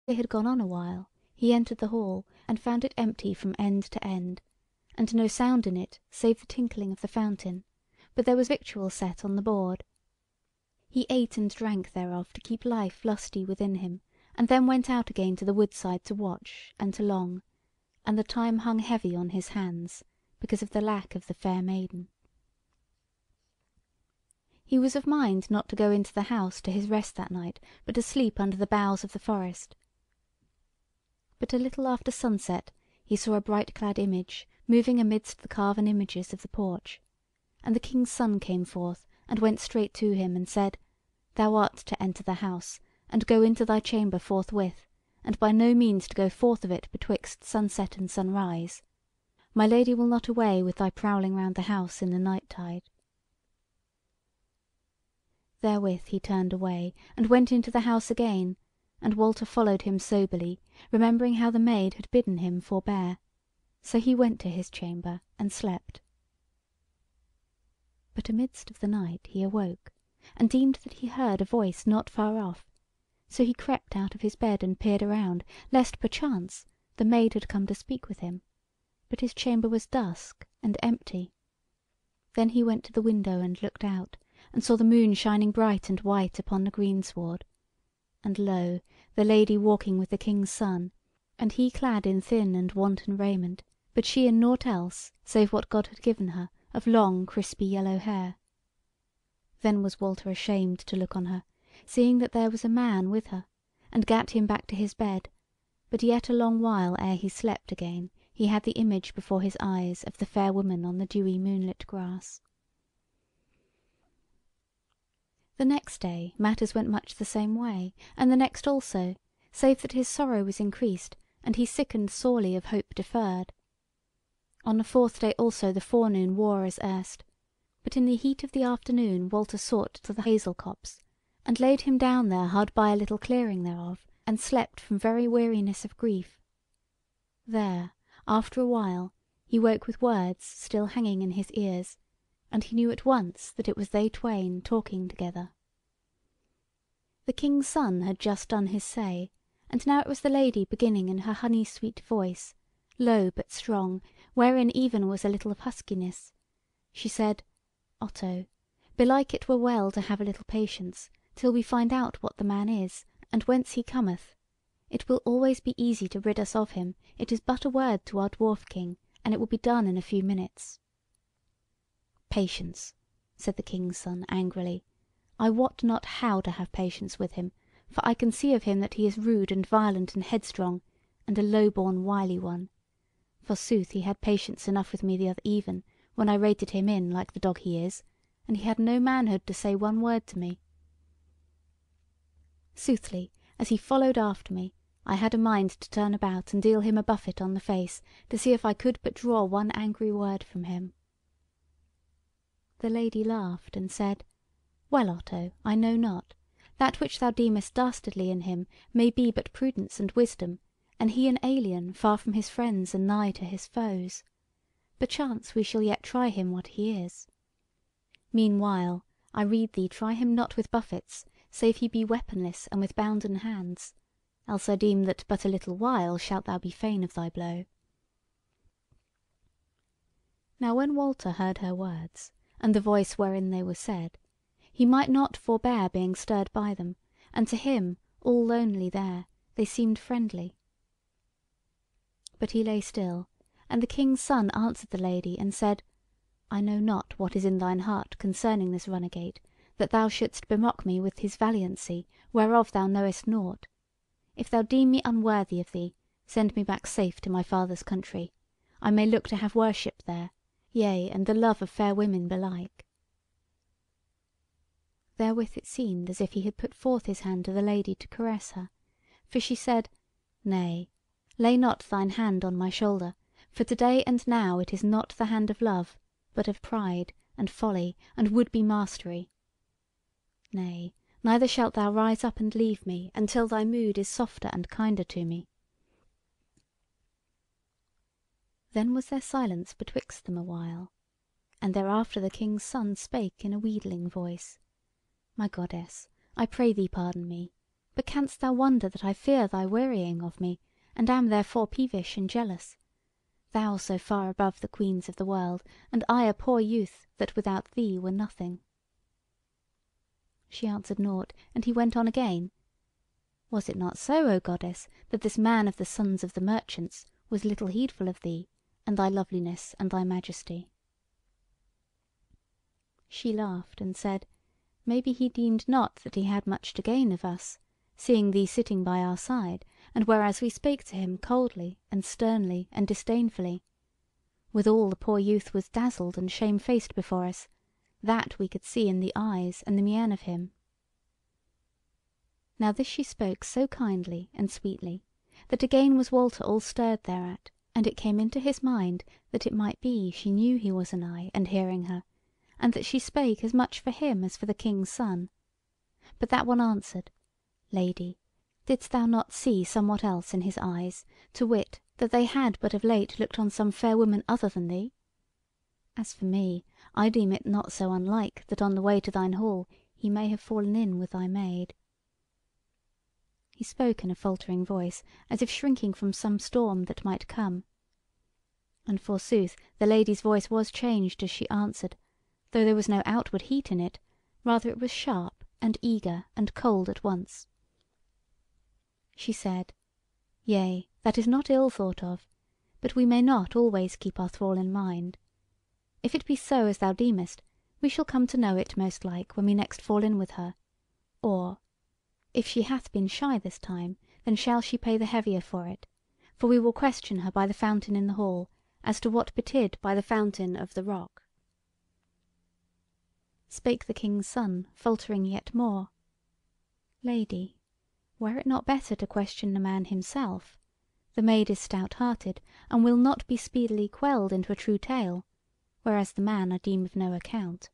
they had gone on a while, he entered the hall, and found it empty from end to end, and no sound in it save the tinkling of the fountain, but there was victual set on the board. He ate and drank thereof to keep life lusty within him, and then went out again to the woodside to watch and to long, and the time hung heavy on his hands, because of the lack of the fair maiden. He was of mind not to go into the house to his rest that night, but to sleep under the boughs of the forest. But a little after sunset he saw a bright clad image moving amidst the carven images of the porch, and the King's son came forth and went straight to him, and said: "Thou art to enter the house, and go into thy chamber forthwith, and by no means to go forth of it betwixt sunset and sunrise. My lady will not away with thy prowling round the house in the night tide." Therewith he turned away, and went into the house again, and Walter followed him soberly, remembering how the Maid had bidden him forbear. So he went to his chamber and slept. But amidst of the night he awoke, and deemed that he heard a voice not far off. So he crept out of his bed and peered around, lest perchance the Maid had come to speak with him. But his chamber was dusk and empty. Then he went to the window and looked out, and saw the moon shining bright and white upon the greensward. And lo, the Lady walking with the King's son, and he clad in thin and wanton raiment, but she in nought else save what God had given her, of long crispy yellow hair. Then was Walter ashamed to look on her, seeing that there was a man with her, and gat him back to his bed; but yet a long while ere he slept again he had the image before his eyes of the fair woman on the dewy moonlit grass. The next day matters went much the same way, and the next also, save that his sorrow was increased, and he sickened sorely of hope deferred. On the fourth day also the forenoon wore as erst, but in the heat of the afternoon Walter sought to the hazel copse, and laid him down there hard by a little clearing thereof, and slept from very weariness of grief. There, after a while, he woke with words still hanging in his ears, and he knew at once that it was they twain talking together. The King's son had just done his say, and now it was the Lady beginning in her honey sweet voice, low but strong, wherein even was a little of huskiness. She said: "Otto, belike it were well to have a little patience, till we find out what the man is, and whence he cometh. It will always be easy to rid us of him. It is but a word to our Dwarf King, and it will be done in a few minutes." "Patience," said the King's son angrily. "I wot not how to have patience with him, for I can see of him that he is rude and violent and headstrong, and a low-born wily one. Forsooth he had patience enough with me the other even, when I rated him in like the dog he is, and he had no manhood to say one word to me. Soothly, as he followed after me, I had a mind to turn about and deal him a buffet on the face, to see if I could but draw one angry word from him." The Lady laughed and said: "Well, Otto, I know not. That which thou deemest dastardly in him may be but prudence and wisdom, and he an alien, far from his friends and nigh to his foes. Perchance we shall yet try him what he is. Meanwhile, I rede thee try him not with buffets, save he be weaponless and with bounden hands, else I deem that but a little while shalt thou be fain of thy blow." Now when Walter heard her words, and the voice wherein they were said, he might not forbear being stirred by them, and to him, all lonely there, they seemed friendly. But he lay still, and the King's son answered the Lady and said: "I know not what is in thine heart concerning this runagate, that thou shouldst bemock me with his valiancy, whereof thou knowest nought. If thou deem me unworthy of thee, send me back safe to my father's country. I may look to have worship there, yea, and the love of fair women belike." Therewith it seemed as if he had put forth his hand to the Lady to caress her, for she said: "Nay, lay not thine hand on my shoulder, for to day and now it is not the hand of love, but of pride and folly and would-be mastery. Nay, neither shalt thou rise up and leave me until thy mood is softer and kinder to me." Then was there silence betwixt them a while, and thereafter the King's son spake in a wheedling voice: "My goddess, I pray thee pardon me. But canst thou wonder that I fear thy wearying of me, and am therefore peevish and jealous? Thou so far above the queens of the world, and I a poor youth that without thee were nothing." She answered nought, and he went on again: "Was it not so, O Goddess, that this man of the sons of the merchants was little heedful of thee, and thy loveliness and thy majesty?" She laughed and said: "Maybe he deemed not that he had much to gain of us, seeing thee sitting by our side, and whereas we spake to him coldly and sternly and disdainfully. Withal the poor youth was dazzled and shamefaced before us, that we could see in the eyes and the mien of him." Now this she spoke so kindly and sweetly, that again was Walter all stirred thereat, and it came into his mind that it might be she knew he was anigh and hearing her, and that she spake as much for him as for the King's Son. But that one answered: "Lady, didst thou not see somewhat else in his eyes, to wit, that they had but of late looked on some fair woman other than thee? As for me, I deem it not so unlike that on the way to thine hall he may have fallen in with thy maid." He spoke in a faltering voice, as if shrinking from some storm that might come. And forsooth the Lady's voice was changed as she answered, though there was no outward heat in it, rather it was sharp and eager and cold at once. She said: "Yea, that is not ill thought of, but we may not always keep our thrall in mind. If it be so as thou deemest, we shall come to know it most like when we next fall in with her; or, if she hath been shy this time, then shall she pay the heavier for it, for we will question her by the fountain in the hall, as to what betid by the fountain of the rock." Spake the King's Son, faltering yet more: "Lady, were it not better to question the man himself? The maid is stout hearted, and will not be speedily quelled into a true tale, whereas the man I deem of no account."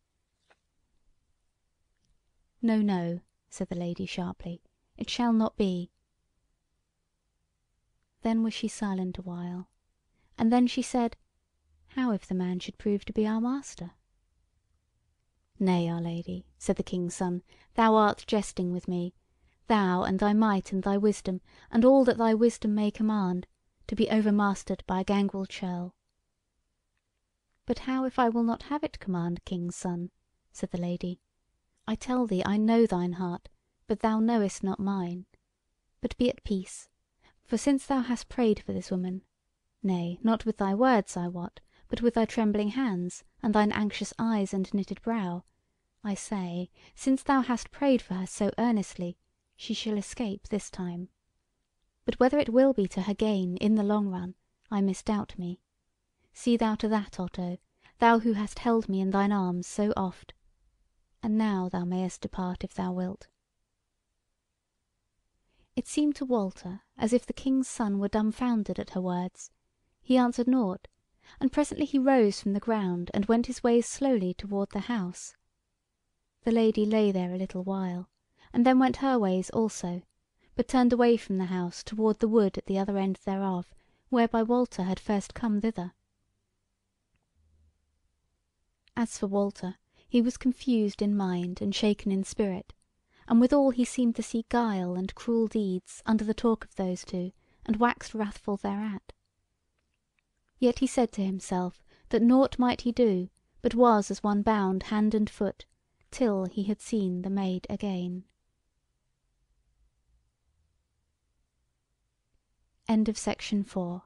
"No, no," said the Lady sharply, "it shall not be." Then was she silent a while, and then she said: "How if the man should prove to be our master?" "Nay, our Lady," said the King's Son, "thou art jesting with me. Thou and thy might and thy wisdom, and all that thy wisdom may command, to be overmastered by a gangrel churl." "But how if I will not have it command, King's Son?" said the Lady. "I tell thee I know thine heart, but thou knowest not mine. But be at peace, for since thou hast prayed for this woman, nay, not with thy words, I wot, but with thy trembling hands, and thine anxious eyes and knitted brow, I say, since thou hast prayed for her so earnestly, she shall escape this time. But whether it will be to her gain in the long run, I misdoubt me. See thou to that, Otto, thou who hast held me in thine arms so oft. And now thou mayest depart if thou wilt." It seemed to Walter as if the King's Son were dumbfounded at her words. He answered nought, and presently he rose from the ground, and went his ways slowly toward the house. The Lady lay there a little while, and then went her ways also, but turned away from the house toward the wood at the other end thereof, whereby Walter had first come thither. As for Walter, he was confused in mind and shaken in spirit, and withal he seemed to see guile and cruel deeds under the talk of those two, and waxed wrathful thereat. Yet he said to himself that nought might he do, but was as one bound hand and foot, till he had seen the maid again. End of Section 4.